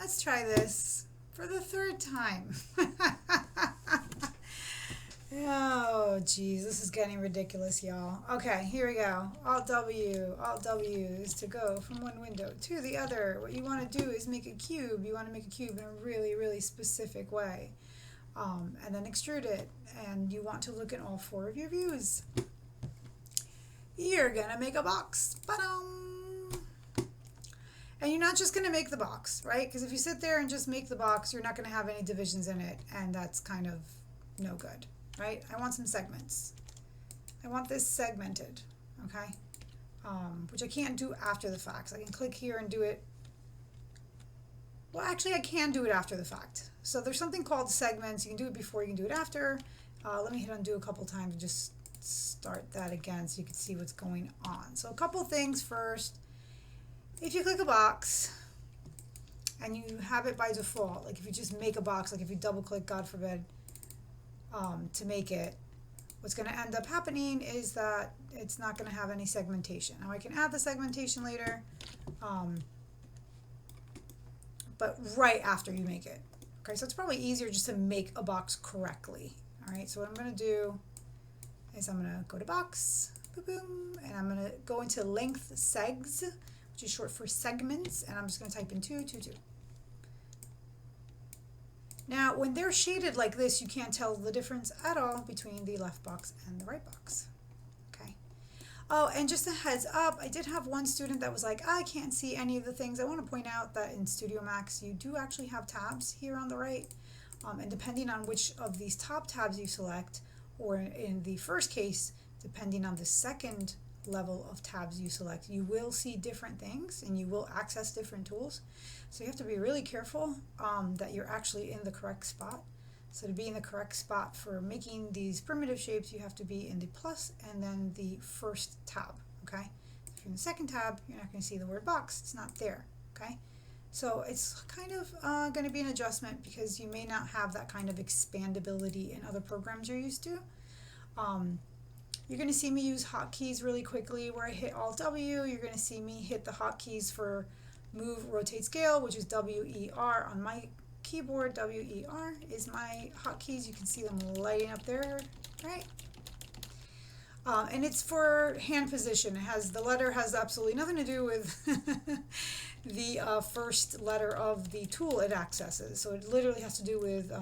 Let's try this for the third time. Oh, geez, this is getting ridiculous, y'all. Okay, here we go. Alt W is to go from one window to the other. What you want to do is make a cube. You want to make a cube in a really, really specific way. And then extrude it. And you want to look at all four of your views. You're gonna make a box. Ba-dum! And you're not just gonna make the box, right? Because if you sit there and just make the box, you're not gonna have any divisions in it, and that's kind of no good, right? I want some segments. I want this segmented, okay? Which I can't do after the fact. So I can click here and do it. Well, actually, I can do it after the fact. So there's something called segments. You can do it before, you can do it after. Let me hit undo a couple times and just start that again so you can see what's going on. So a couple things first. If you click a box and you have it by default, like if you just make a box, like if you double click, God forbid, to make it, what's going to end up happening is that it's not going to have any segmentation. Now I can add the segmentation later, but right after you make it. Okay, so it's probably easier just to make a box correctly. All right, so what I'm going to do is I'm going to go to box, boom, boom, and I'm going to go into length segs, which is short for segments, and I'm just going to type in 2, 2, 2. Now, when they're shaded like this, you can't tell the difference at all between the left box and the right box. Okay. Oh, and just a heads up, I did have one student that was like, I can't see any of the things. I want to point out that in Studio Max, you do actually have tabs here on the right. And depending on which of these top tabs you select, or in the first case, depending on the second level of tabs you select, you will see different things and you will access different tools. So you have to be really careful that you're actually in the correct spot. So to be in the correct spot for making these primitive shapes, you have to be in the plus and then the first tab, okay? If you're in the second tab, you're not going to see the word box. It's not there, okay? So it's kind of going to be an adjustment because you may not have that kind of expandability in other programs you're used to. You're going to see me use hotkeys really quickly where I hit Alt W. You're going to see me hit the hotkeys for move, rotate, scale, which is WER on my keyboard. WER is my hotkeys. You can see them lighting up there, right? And it's for hand position. It has, the letter has absolutely nothing to do with the first letter of the tool it accesses. So it literally has to do with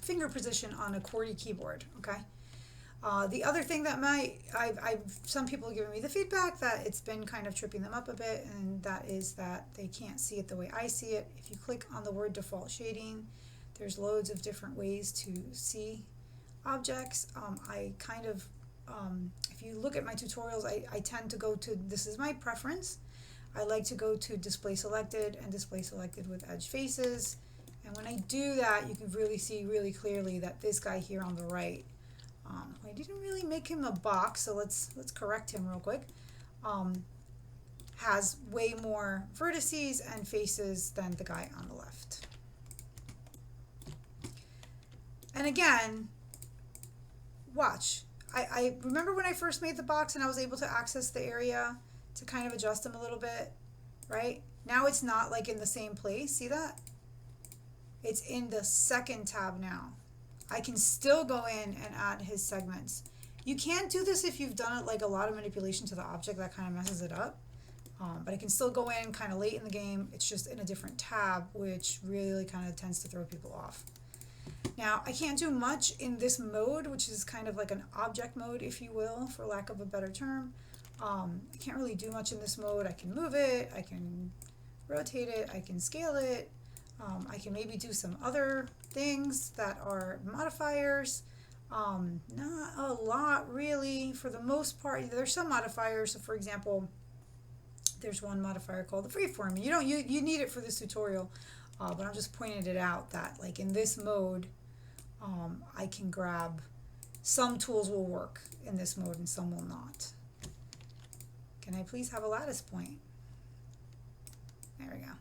finger position on a QWERTY keyboard, okay? The other thing that some people have given me the feedback that it's been kind of tripping them up a bit, and that is that they can't see it the way I see it. If you click on the word default shading, there's loads of different ways to see objects. If you look at my tutorials, I tend to go to, this is my preference, I like to go to display selected and display selected with edge faces. And when I do that, you can really see really clearly that this guy here on the right, I didn't really make him a box, so let's correct him real quick, has way more vertices and faces than the guy on the left. And again, watch. I remember when I first made the box and I was able to access the area to kind of adjust them a little bit, right? Now it's not like in the same place, see that? It's in the second tab now. I can still go in and add his segments. You can't do this if you've done it like a lot of manipulation to the object, that kind of messes it up. But I can still go in kind of late in the game. It's just in a different tab, which really kind of tends to throw people off. Now, I can't do much in this mode, which is kind of like an object mode, if you will, for lack of a better term. I can't really do much in this mode. I can move it, I can rotate it, I can scale it. I can maybe do some other things that are modifiers. Not a lot really, for the most part. There's some modifiers. So for example, there's one modifier called the freeform. You need it for this tutorial, but I'm just pointing it out that like in this mode, I can grab, some tools will work in this mode and some will not. Can I please have a lattice point? There we go.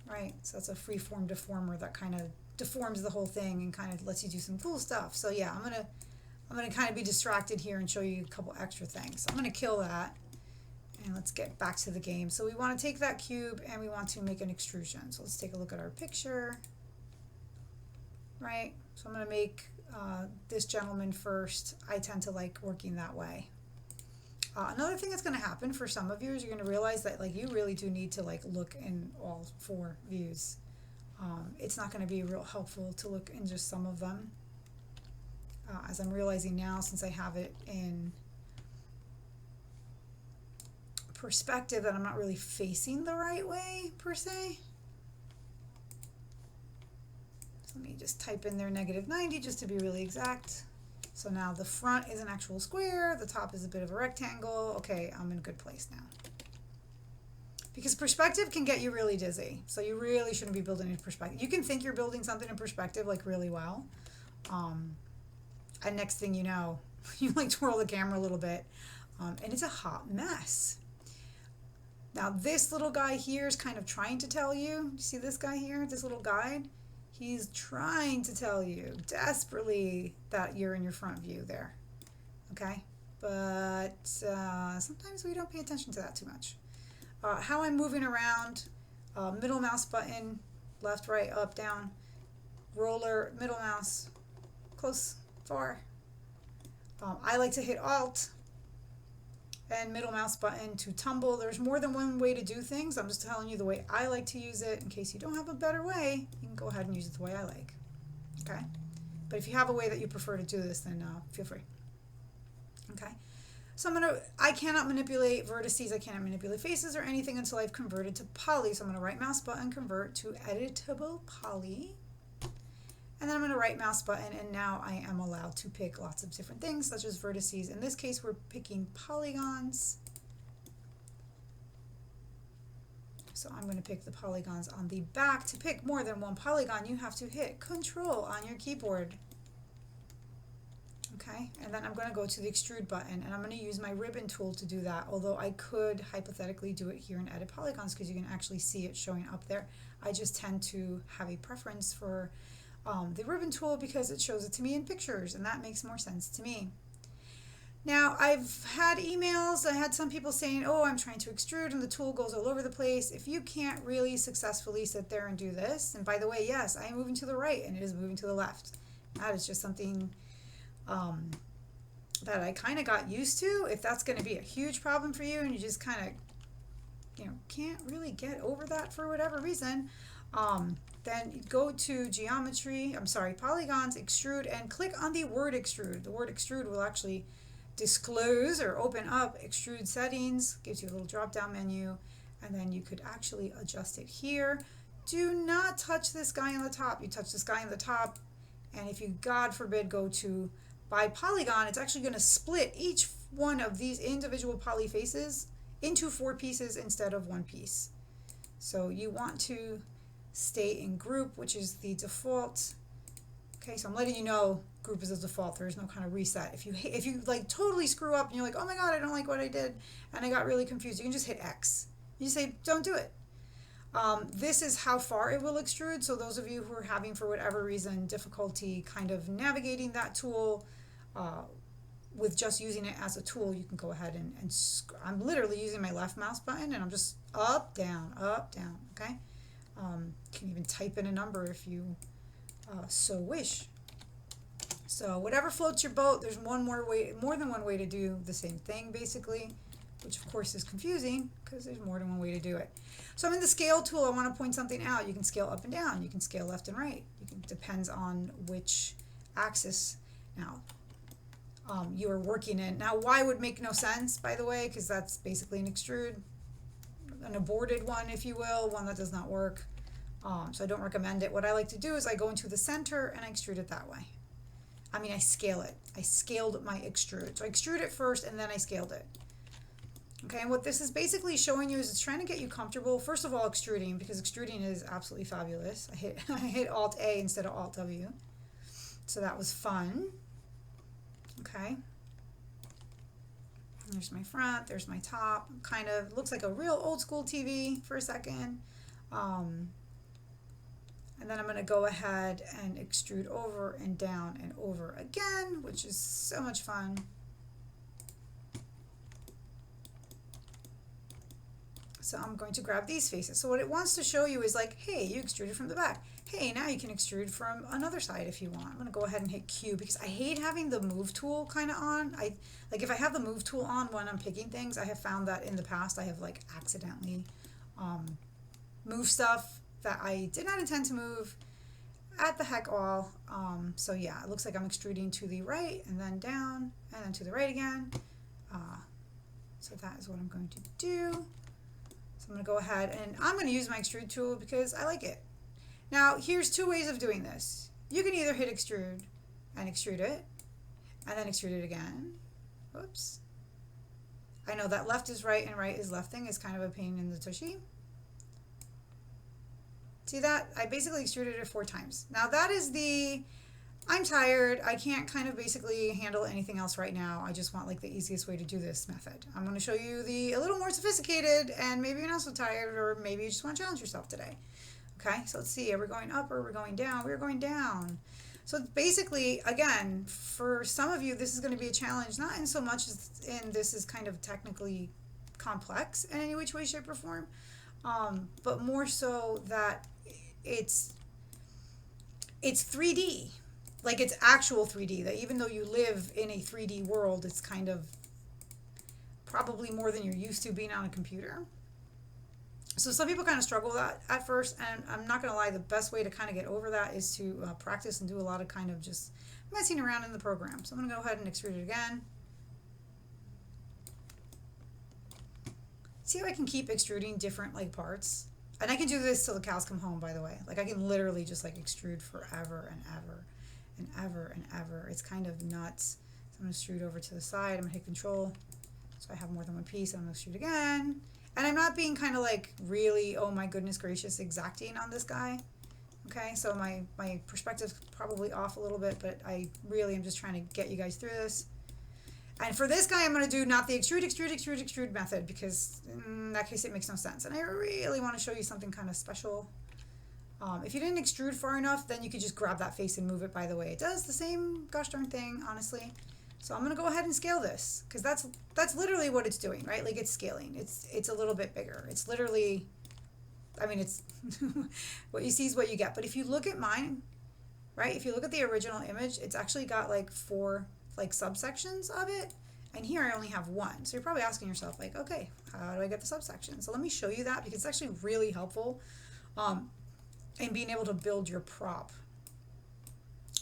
Right, so that's a freeform deformer that kind of deforms the whole thing and kind of lets you do some cool stuff. So yeah, I'm gonna kind of be distracted here and show you a couple extra things. So I'm gonna kill that, And let's get back to the game. So we want to take that cube and we want to make an extrusion. So let's take a look at our picture. Right? So I'm going to make this gentleman first. I tend to like working that way. Another thing that's going to happen for some of you is you're going to realize that like you really do need to like look in all 4 views. It's not going to be real helpful to look in just some of them. As I'm realizing now, since I have it in perspective, that I'm not really facing the right way per se. So let me just type in there -90 just to be really exact. So now the front is an actual square, the top is a bit of a rectangle. Okay, I'm in a good place now. Because perspective can get you really dizzy. So you really shouldn't be building in perspective. You can think you're building something in perspective like really well. And next thing you know, you like twirl the camera a little bit. And it's a hot mess. Now this little guy here is kind of trying to tell you. You see this guy here, this little guide? He's trying to tell you desperately that you're in your front view there, okay? But sometimes we don't pay attention to that too much. How I'm moving around, middle mouse button, left, right, up, down, roller, middle mouse, close, far. I like to hit Alt and middle mouse button to tumble. There's more than one way to do things. I'm just telling you the way I like to use it. In case you don't have a better way, you can go ahead and use it the way I like. Okay? But if you have a way that you prefer to do this, then feel free. Okay? So I cannot manipulate vertices, I cannot manipulate faces or anything until I've converted to poly. So I'm going to right mouse button, convert to editable poly. And then I'm going to right mouse button, and now I am allowed to pick lots of different things, such as vertices. In this case, we're picking polygons. So I'm going to pick the polygons on the back. To pick more than one polygon, you have to hit Control on your keyboard. Okay, and then I'm going to go to the extrude button, and I'm going to use my ribbon tool to do that, although I could hypothetically do it here in Edit Polygons because you can actually see it showing up there. I just tend to have a preference for the ribbon tool because it shows it to me in pictures, and that makes more sense to me. Now, I've had emails, I had some people saying, oh, I'm trying to extrude and the tool goes all over the place. If you can't really successfully sit there and do this, and by the way, yes, I am moving to the right and it is moving to the left. That is just something that I kind of got used to. If that's going to be a huge problem for you and you just kind of, can't really get over that for whatever reason, then go to polygons, extrude, and click on the word extrude. The word extrude will actually disclose or open up extrude settings, gives you a little drop down menu, and then you could actually adjust it here. Do not touch this guy on the top. You touch this guy on the top, and if you, God forbid, go to by polygon, it's actually going to split each one of these individual poly faces into 4 pieces instead of 1 piece. So you want to stay in group, which is the default. Okay, so I'm letting you know group is the default. There is no kind of reset. If you like totally screw up and you're like, oh my god, I don't like what I did, and I got really confused, you can just hit X. You say, don't do it. This is how far it will extrude. So those of you who are having, for whatever reason, difficulty kind of navigating that tool with just using it as a tool, you can go ahead and I'm literally using my left mouse button and I'm just up, down, okay? You can even type in a number if you so wish. So whatever floats your boat, there's more than one way to do the same thing, basically, which of course is confusing because there's more than one way to do it. So I'm in the scale tool. I want to point something out. You can scale up and down. You can scale left and right. Depends on which axis now you are working in. Now Y would make no sense, by the way, because that's basically an extrude, an aborted one, if you will, one that does not work. So I don't recommend it. What I like to do is I go into the center and I extrude it that way. I mean, I scale it. I scaled my extrude. So I extrude it first and then I scaled it. Okay, and what this is basically showing you is it's trying to get you comfortable, first of all, extruding, because extruding is absolutely fabulous. I hit Alt A instead of Alt W. So that was fun. Okay. There's my front, there's my top. Kind of looks like a real old school TV for a second. And then I'm going to go ahead and extrude over and down and over again, which is so much fun. So I'm going to grab these faces. So what it wants to show you is like, hey, you extruded from the back. Hey, now you can extrude from another side if you want. I'm going to go ahead and hit Q because I hate having the move tool kind of on. Like if I have the move tool on when I'm picking things, I have found that in the past I have like accidentally moved stuff that I did not intend to move at the heck all. So yeah, it looks like I'm extruding to the right and then down and then to the right again. So that is what I'm going to do. So I'm going to go ahead and I'm going to use my extrude tool because I like it. Now here's two ways of doing this. You can either hit extrude and extrude it and then extrude it again. Whoops. I know that left is right and right is left thing is kind of a pain in the tushy. See that? I basically extruded it 4 times. Now that is the, I'm tired, I can't kind of basically handle anything else right now. I just want like the easiest way to do this method. I'm going to show you the a little more sophisticated, and maybe you're not so tired, or maybe you just want to challenge yourself today. Okay, so let's see, are we going up or are we going down? We're going down. So basically, again, for some of you, this is going to be a challenge, not in so much as in this is kind of technically complex in any which way, shape, or form, but more so that it's 3D. Like it's actual 3D, that even though you live in a 3D world, it's kind of probably more than you're used to being on a computer. So some people kind of struggle with that at first, and I'm not going to lie, the best way to kind of get over that is to practice and do a lot of kind of just messing around in the program. So I'm going to go ahead and extrude it again. See how I can keep extruding different like parts? And I can do this till the cows come home, by the way. Like I can literally just like extrude forever and ever and ever and ever. It's kind of nuts. So I'm going to extrude over to the side. I'm going to hit control so I have more than one piece. I'm going to extrude again. And I'm not being kind of like really, oh my goodness gracious, exacting on this guy. Okay, so my perspective's probably off a little bit, but I really am just trying to get you guys through this. And for this guy, I'm going to do not the extrude method, because in that case it makes no sense. And I really want to show you something kind of special. If you didn't extrude far enough, then you could just grab that face and move it, by the way. It does the same gosh darn thing, honestly. So I'm going to go ahead and scale this, because that's literally what it's doing, right? Like it's scaling. It's a little bit bigger. It's literally, I mean, it's what you see is what you get. But if you look at mine, right? If you look at the original image, it's actually got like 4 like subsections of it, and here I only have 1. So you're probably asking yourself like, okay, how do I get the subsection? So let me show you that, because it's actually really helpful in being able to build your prop.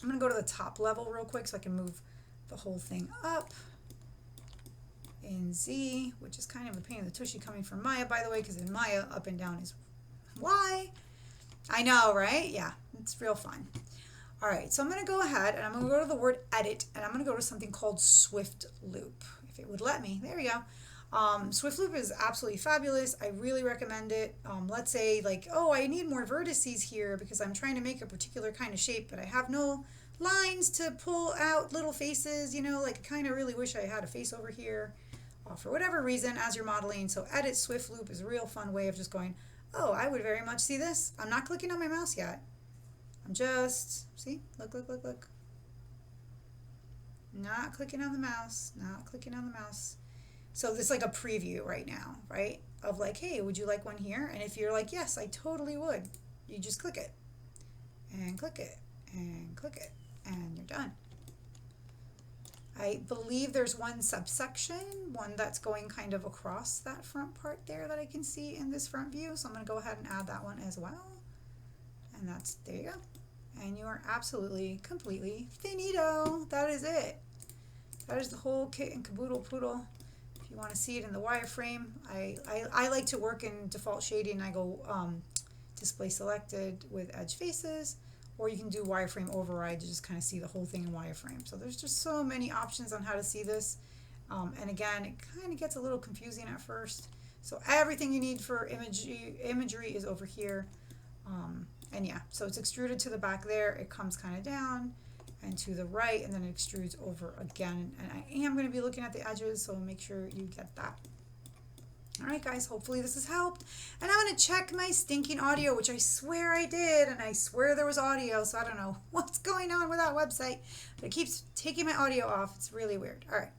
I'm going to go to the top level real quick so I can move the whole thing up in Z, which is kind of a pain in the tushy coming from Maya, by the way, because in Maya up and down is Y. I know, right? Yeah, it's real fun. All right, so I'm going to go ahead and I'm going to go to the word edit, and I'm going to go to something called Swift Loop, if it would let me. There we go. Swift Loop is absolutely fabulous. I really recommend it. Let's say like, oh, I need more vertices here because I'm trying to make a particular kind of shape, but I have no lines to pull out little faces, you know, like I kind of really wish I had a face over here for whatever reason as you're modeling. So edit Swift Loop is a real fun way of just going, oh, I would very much see this. I'm not clicking on my mouse yet. I'm just, see, look. Not clicking on the mouse, not clicking on the mouse. So this is like a preview right now, right? Of like, hey, would you like one here? And if you're like, yes, I totally would, you just click it and click it and click it and you're done. I believe there's one subsection, one that's going kind of across that front part there that I can see in this front view. So I'm going to go ahead and add that one as well. And that's, there you go. And you are absolutely, completely finito. That is it. That is the whole kit and caboodle poodle. If you want to see it in the wireframe, I like to work in default shading. I go display selected with edge faces, or you can do wireframe override to just kind of see the whole thing in wireframe. So there's just so many options on how to see this. And again, it kind of gets a little confusing at first. So everything you need for imagery is over here. And yeah, so it's extruded to the back there. It comes kind of down and to the right, and then it extrudes over again. And I am going to be looking at the edges, so make sure you get that. All right, guys, hopefully this has helped. And I'm going to check my stinking audio, which I swear I did, and I swear there was audio, so I don't know what's going on with that website, but it keeps taking my audio off. It's really weird. All right.